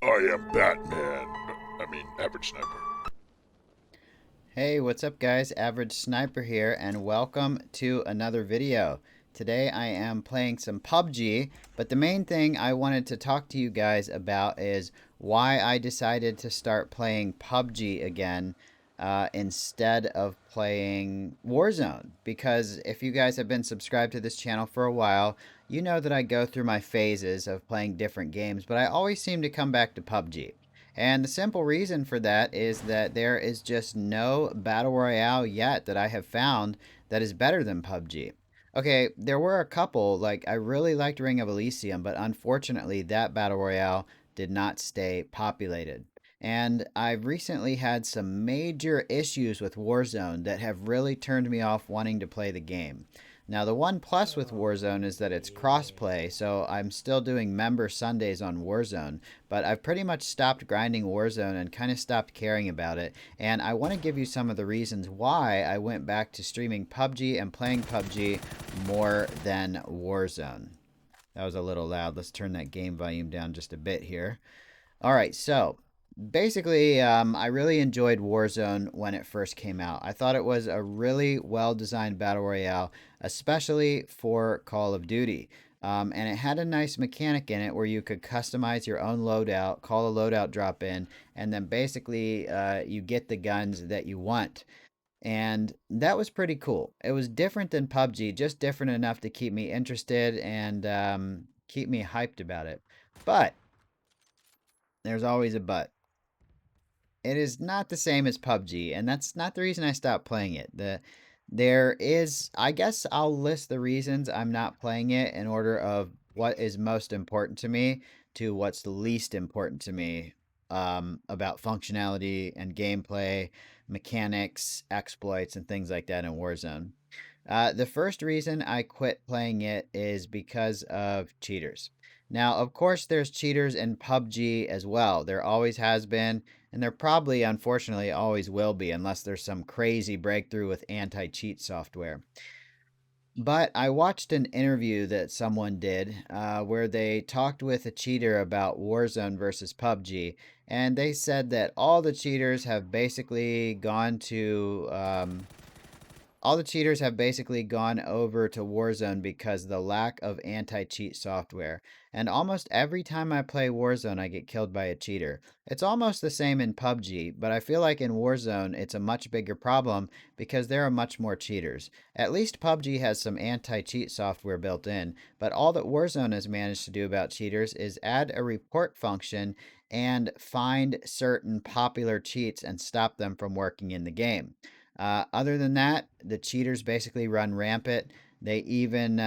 I am Batman. Average Sniper. Hey, what's up guys? Average Sniper here and welcome to another video. Today I am playing some PUBG, but the main thing I wanted to talk to you guys about is why I decided to start playing PUBG again instead of playing Warzone. Because if you guys have been subscribed to this channel for a while, you know that I go through my phases of playing different games, but I always seem to come back to PUBG. And the simple reason for that is that there is just no battle royale yet that I have found that is better than PUBG. Okay, there were a couple, like I really liked Ring of Elysium, but unfortunately that battle royale did not stay populated. And I've recently had some major issues with Warzone that have really turned me off wanting to play the game. Now, the one plus with Warzone is that it's crossplay, so I'm still doing member Sundays on Warzone, but I've pretty much stopped grinding Warzone and kind of stopped caring about it. And I want to give you some of the reasons why I went back to streaming PUBG and playing PUBG more than Warzone. That was a little loud. Let's turn that game volume down just a bit here. All right, so basically, I really enjoyed Warzone when it first came out. I thought it was a really well designed battle royale, especially for Call of Duty. And it had a nice mechanic in it where you could customize your own loadout, call a loadout drop in, and then basically you get the guns that you want. And that was pretty cool. It was different than PUBG, just different enough to keep me interested and keep me hyped about it. But there's always a but. It is not the same as PUBG, and that's not the reason I stopped playing it. There is, I guess I'll list the reasons I'm not playing it in order of what is most important to me to what's the least important to me, about functionality and gameplay, mechanics, exploits, and things like that in Warzone. The first reason I quit playing it is because of cheaters. Now, of course, there's cheaters in PUBG as well. There always has been, and there probably, unfortunately, always will be, unless there's some crazy breakthrough with anti cheat software. But I watched an interview that someone did where they talked with a cheater about Warzone versus PUBG, and they said that all the cheaters have basically gone over to Warzone because of the lack of anti-cheat software. And almost every time I play Warzone, I get killed by a cheater. It's almost the same in PUBG, but I feel like in Warzone, it's a much bigger problem because there are much more cheaters. At least PUBG has some anti-cheat software built in, but all that Warzone has managed to do about cheaters is add a report function and find certain popular cheats and stop them from working in the game. Other than that, the cheaters basically run rampant. They even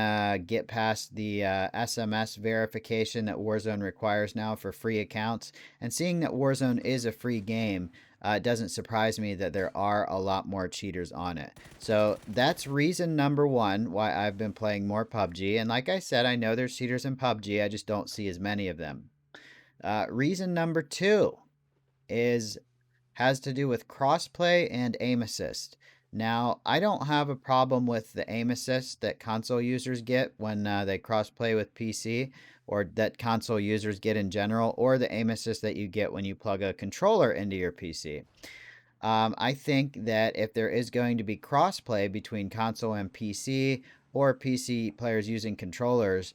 get past the SMS verification that Warzone requires now for free accounts. And seeing that Warzone is a free game, it doesn't surprise me that there are a lot more cheaters on it. So that's reason number one why I've been playing more PUBG. And like I said, I know there's cheaters in PUBG, I just don't see as many of them. Reason number two is has to do with crossplay and aim assist. Now, I don't have a problem with the aim assist that console users get when they crossplay with PC, or that console users get in general, or the aim assist that you get when you plug a controller into your PC. I think that if there is going to be crossplay between console and PC, or PC players using controllers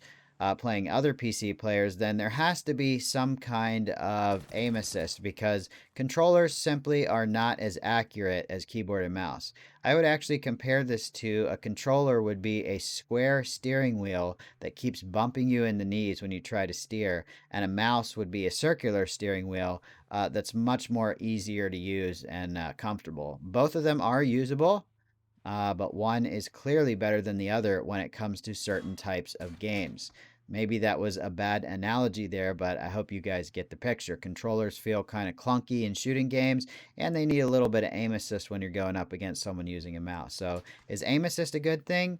playing other PC players, then there has to be some kind of aim assist because controllers simply are not as accurate as keyboard and mouse. I would actually compare this to a controller would be a square steering wheel that keeps bumping you in the knees when you try to steer, and a mouse would be a circular steering wheel that's much more easier to use and comfortable. Both of them are usable, but one is clearly better than the other when it comes to certain types of games. Maybe that was a bad analogy there, but I hope you guys get the picture. Controllers feel kind of clunky in shooting games, and they need a little bit of aim assist when you're going up against someone using a mouse. So, is aim assist a good thing?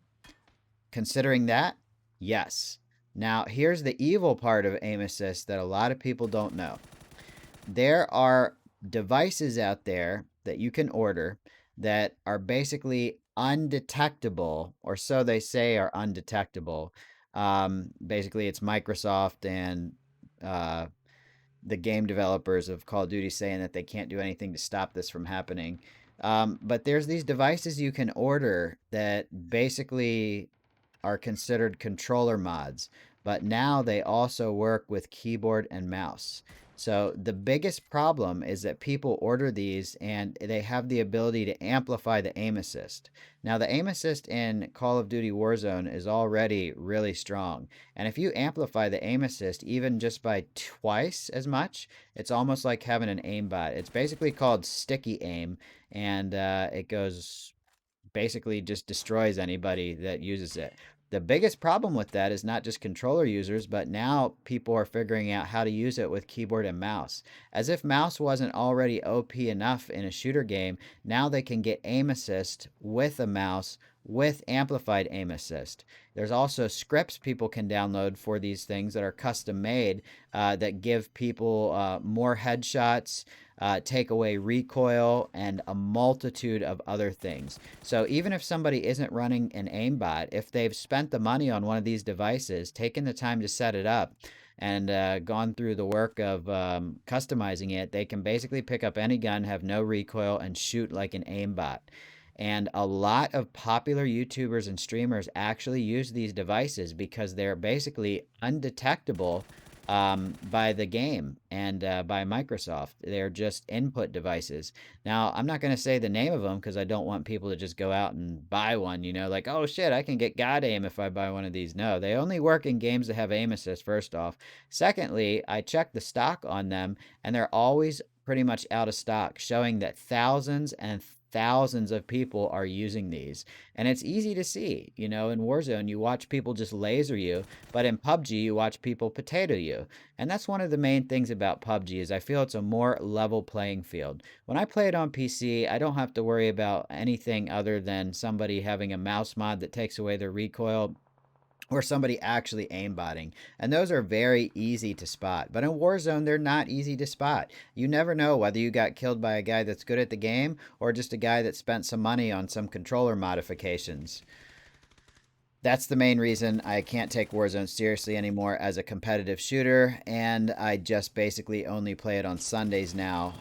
Considering that, yes. Now, here's the evil part of aim assist that a lot of people don't know. There are devices out there that you can order that are basically undetectable, or so they say are undetectable. Basically, it's Microsoft and uh, the game developers of Call of Duty saying that they can't do anything to stop this from happening. But there's these devices you can order that basically are considered controller mods, but now they also work with keyboard and mouse. So the biggest problem is that people order these and they have the ability to amplify the aim assist. Now the aim assist in Call of Duty Warzone is already really strong. And if you amplify the aim assist even just by twice as much, it's almost like having an aimbot. It's basically called sticky aim, and it goes basically just destroys anybody that uses it. The biggest problem with that is not just controller users, but now people are figuring out how to use it with keyboard and mouse. As if mouse wasn't already OP enough in a shooter game, now they can get aim assist with a mouse with amplified aim assist. There's also scripts people can download for these things that are custom made that give people more headshots, take away recoil, and a multitude of other things. So even if somebody isn't running an aimbot, if they've spent the money on one of these devices, taken the time to set it up, and gone through the work of customizing it, they can basically pick up any gun, have no recoil, and shoot like an aimbot. And a lot of popular YouTubers and streamers actually use these devices because they're basically undetectable by the game and by Microsoft. They're just input devices. Now, I'm not going to say the name of them because I don't want people to just go out and buy one, you know, like, oh shit, I can get God aim if I buy one of these. No, they only work in games that have aim assist, first off. Secondly, I checked the stock on them and they're always pretty much out of stock, showing that thousands and thousands of people are using these. And it's easy to see. You know, in Warzone, you watch people just laser you, but in PUBG, you watch people potato you. And that's one of the main things about PUBG is I feel it's a more level playing field. When I play it on PC, I don't have to worry about anything other than somebody having a mouse mod that takes away the recoil or somebody actually aimbotting. And those are very easy to spot. But in Warzone, they're not easy to spot. You never know whether you got killed by a guy that's good at the game or just a guy that spent some money on some controller modifications. That's the main reason I can't take Warzone seriously anymore as a competitive shooter, and I just basically only play it on Sundays now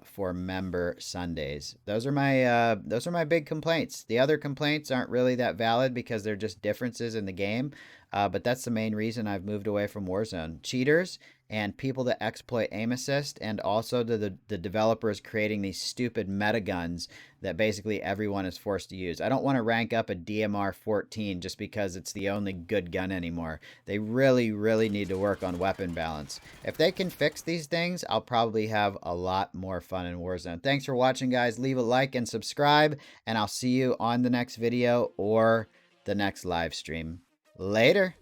for member Sundays. Those are my big complaints. The other complaints aren't really that valid because they're just differences in the game, but that's the main reason I've moved away from Warzone. Cheaters and people that exploit aim assist, and also the developers creating these stupid meta guns that basically everyone is forced to use. I don't want to rank up a DMR 14 just because it's the only good gun anymore. They really, really need to work on weapon balance. If they can fix these things, I'll probably have a lot more fun in Warzone. Thanks for watching, guys. Leave a like and subscribe, and I'll see you on the next video or the next live stream. Later.